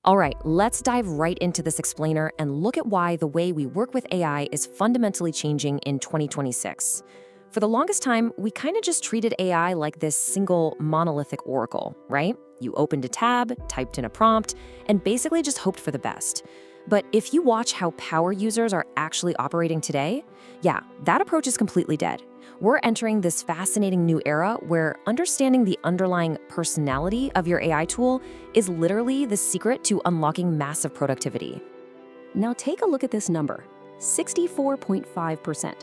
All right, let's dive right into this explainer and look at why the way we work with AI is fundamentally changing in 2026. For the longest time, we kind of just treated AI like this single monolithic oracle, right? You opened a tab, typed in a prompt, and basically just hoped for the best. But if you watch how power users are actually operating today, yeah, that approach is completely dead. We're entering this fascinating new era where understanding the underlying personality of your AI tool is literally the secret to unlocking massive productivity. Now take a look at this number, 64.5%.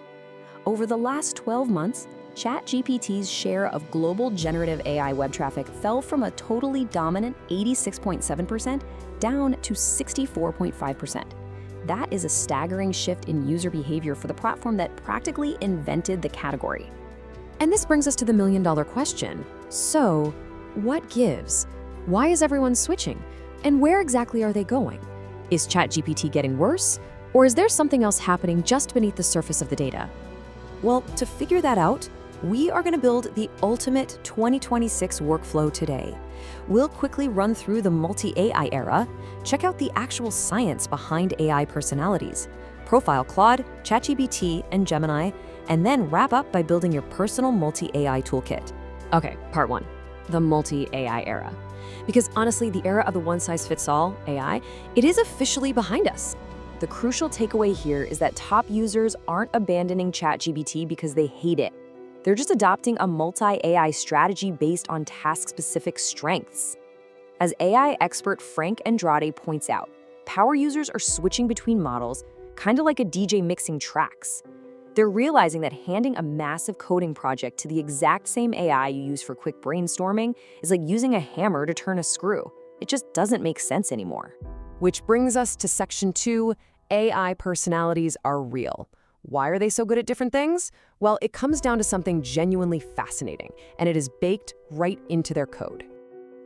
Over the last 12 months, ChatGPT's share of global generative AI web traffic fell from a totally dominant 86.7% down to 64.5%. That is a staggering shift in user behavior for the platform that practically invented the category. And this brings us to the million-dollar question. So, what gives? Why is everyone switching? And where exactly are they going? Is ChatGPT getting worse? Or is there something else happening just beneath the surface of the data? Well, to figure that out, we are going to build the ultimate 2026 workflow today. We'll quickly run through the multi-AI era, check out the actual science behind AI personalities, profile Claude, ChatGPT, and Gemini, and then wrap up by building your personal multi-AI toolkit. Okay, part one, the multi-AI era. Because honestly, the era of the one-size-fits-all AI, it is officially behind us. The crucial takeaway here is that top users aren't abandoning ChatGPT because they hate it. They're just adopting a multi-AI strategy based on task-specific strengths. As AI expert Frank Andrade points out, power users are switching between models, kind of like a DJ mixing tracks. They're realizing that handing a massive coding project to the exact same AI you use for quick brainstorming is like using a hammer to turn a screw. It just doesn't make sense anymore. Which brings us to section 2, AI personalities are real. Why are they so good at different things? Well, it comes down to something genuinely fascinating, and it is baked right into their code.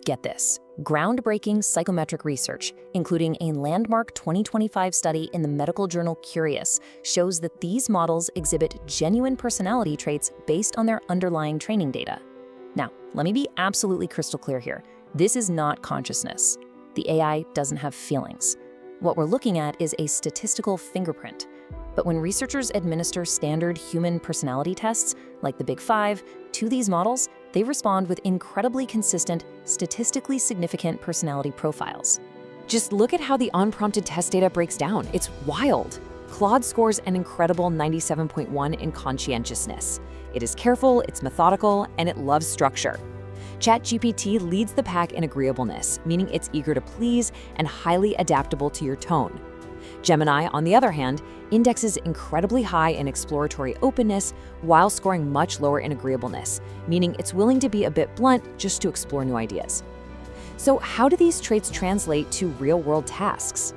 Get this, groundbreaking psychometric research, including a landmark 2025 study in the medical journal Curious, shows that these models exhibit genuine personality traits based on their underlying training data. Now, let me be absolutely crystal clear here. This is not consciousness. The AI doesn't have feelings. What we're looking at is a statistical fingerprint. But when researchers administer standard human personality tests, like the Big Five, to these models, they respond with incredibly consistent, statistically significant personality profiles. Just look at how the unprompted test data breaks down. It's wild. Claude scores an incredible 97.1 in conscientiousness. It is careful, it's methodical, and it loves structure. ChatGPT leads the pack in agreeableness, meaning it's eager to please and highly adaptable to your tone. Gemini, on the other hand, indexes incredibly high in exploratory openness while scoring much lower in agreeableness, meaning it's willing to be a bit blunt just to explore new ideas. So how do these traits translate to real-world tasks?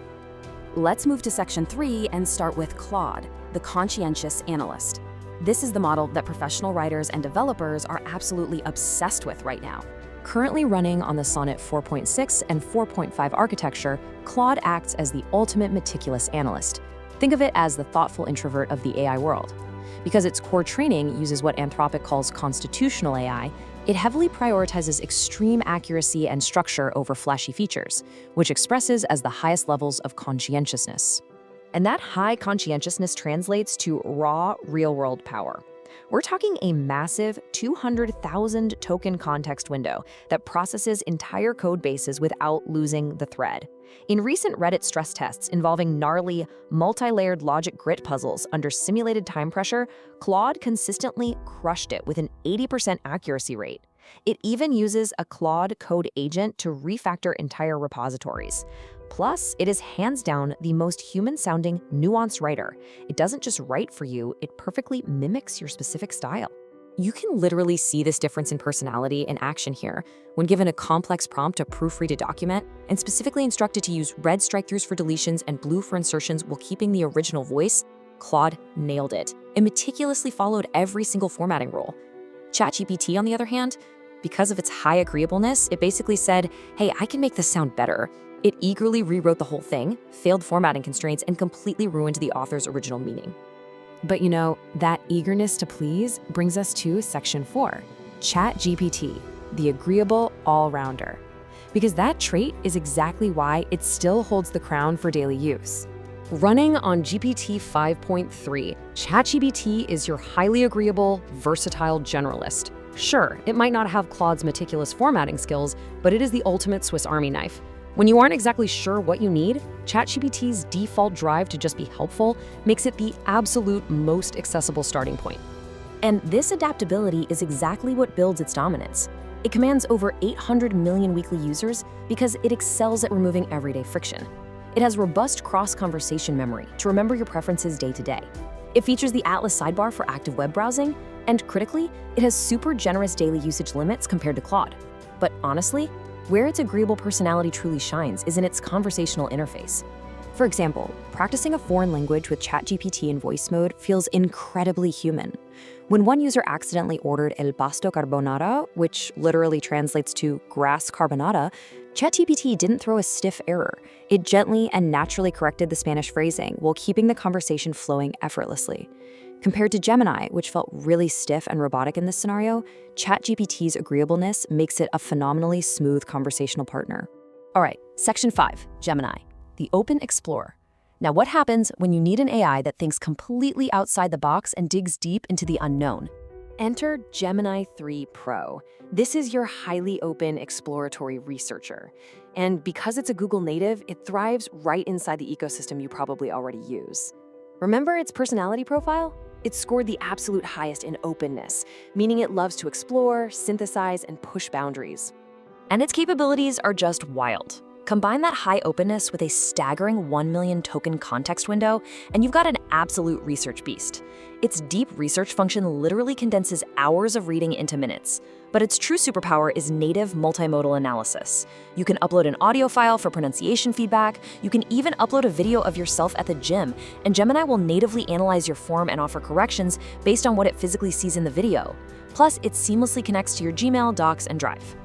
Let's move to section 3 and start with Claude, the conscientious analyst. This is the model that professional writers and developers are absolutely obsessed with right now. Currently running on the Sonnet 4.6 and 4.5 architecture, Claude acts as the ultimate meticulous analyst. Think of it as the thoughtful introvert of the AI world. Because its core training uses what Anthropic calls constitutional AI, it heavily prioritizes extreme accuracy and structure over flashy features, which expresses as the highest levels of conscientiousness. And that high conscientiousness translates to raw, real-world power. We're talking a massive 200,000 token context window that processes entire code bases without losing the thread. In recent Reddit stress tests involving gnarly, multi-layered logic grit puzzles under simulated time pressure, Claude consistently crushed it with an 80% accuracy rate. It even uses a Claude code agent to refactor entire repositories. Plus, it is hands down the most human-sounding, nuanced writer. It doesn't just write for you, it perfectly mimics your specific style. You can literally see this difference in personality in action here. When given a complex prompt to proofread a document, and specifically instructed to use red strike-throughs for deletions and blue for insertions while keeping the original voice, Claude nailed it. It meticulously followed every single formatting rule. ChatGPT, on the other hand, because of its high agreeableness, it basically said, hey, I can make this sound better. It eagerly rewrote the whole thing, failed formatting constraints, and completely ruined the author's original meaning. But you know, that eagerness to please brings us to section 4, ChatGPT, the agreeable all-rounder. because that trait is exactly why it still holds the crown for daily use. Running on GPT 5.3, ChatGPT is your highly agreeable, versatile generalist. Sure, it might not have Claude's meticulous formatting skills, but it is the ultimate Swiss Army knife. When you aren't exactly sure what you need, ChatGPT's default drive to just be helpful makes it the absolute most accessible starting point. And this adaptability is exactly what builds its dominance. It commands over 800 million weekly users because it excels at removing everyday friction. It has robust cross-conversation memory to remember your preferences day to day. It features the Atlas sidebar for active web browsing, and critically, it has super generous daily usage limits compared to Claude. But honestly, where its agreeable personality truly shines is in its conversational interface. For example, practicing a foreign language with ChatGPT in voice mode feels incredibly human. When one user accidentally ordered el pasto carbonara, which literally translates to grass carbonata, ChatGPT didn't throw a stiff error. It gently and naturally corrected the Spanish phrasing while keeping the conversation flowing effortlessly. Compared to Gemini, which felt really stiff and robotic in this scenario, ChatGPT's agreeableness makes it a phenomenally smooth conversational partner. All right, Section 5, Gemini, the Open Explorer. Now, what happens when you need an AI that thinks completely outside the box and digs deep into the unknown? Enter Gemini 3 Pro. This is your highly open exploratory researcher. And because it's a Google native, it thrives right inside the ecosystem you probably already use. Remember its personality profile? It scored the absolute highest in openness, meaning it loves to explore, synthesize, and push boundaries. And its capabilities are just wild. Combine that high openness with a staggering 1 million token context window, and you've got an absolute research beast. Its deep research function literally condenses hours of reading into minutes. But its true superpower is native multimodal analysis. You can upload an audio file for pronunciation feedback, you can even upload a video of yourself at the gym, and Gemini will natively analyze your form and offer corrections based on what it physically sees in the video. Plus, it seamlessly connects to your Gmail, Docs, and Drive.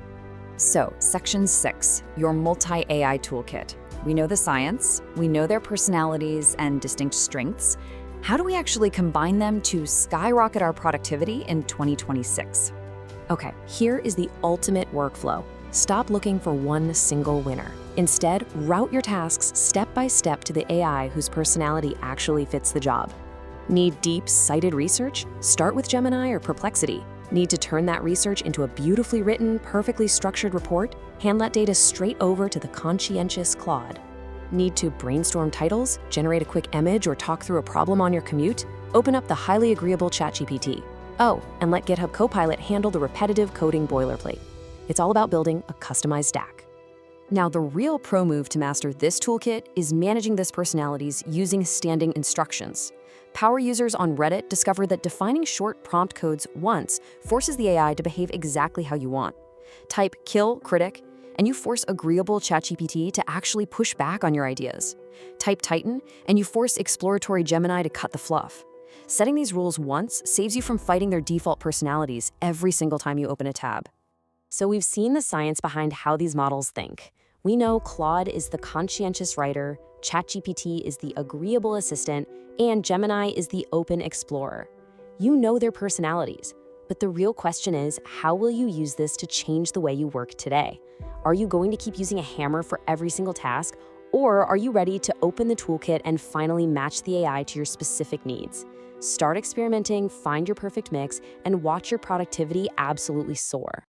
So, Section 6, your multi-AI toolkit. We know the science, we know their personalities and distinct strengths. How do we actually combine them to skyrocket our productivity in 2026? Okay, here is the ultimate workflow. Stop looking for one single winner. Instead, route your tasks step by step to the AI whose personality actually fits the job. Need deep, cited research? Start with Gemini or Perplexity. Need to turn that research into a beautifully written, perfectly structured report? Hand that data straight over to the conscientious Claude. Need to brainstorm titles, generate a quick image, or talk through a problem on your commute? Open up the highly agreeable ChatGPT. Oh, and let GitHub Copilot handle the repetitive coding boilerplate. It's all about building a customized stack. Now, the real pro move to master this toolkit is managing this personalities using standing instructions. Power users on Reddit discovered that defining short prompt codes once forces the AI to behave exactly how you want. Type kill critic, and you force agreeable ChatGPT to actually push back on your ideas. Type Titan, and you force exploratory Gemini to cut the fluff. Setting these rules once saves you from fighting their default personalities every single time you open a tab. So we've seen the science behind how these models think. We know Claude is the conscientious writer, ChatGPT is the agreeable assistant, and Gemini is the open explorer. You know their personalities, but the real question is, how will you use this to change the way you work today? Are you going to keep using a hammer for every single task, or are you ready to open the toolkit and finally match the AI to your specific needs? Start experimenting, find your perfect mix, and watch your productivity absolutely soar.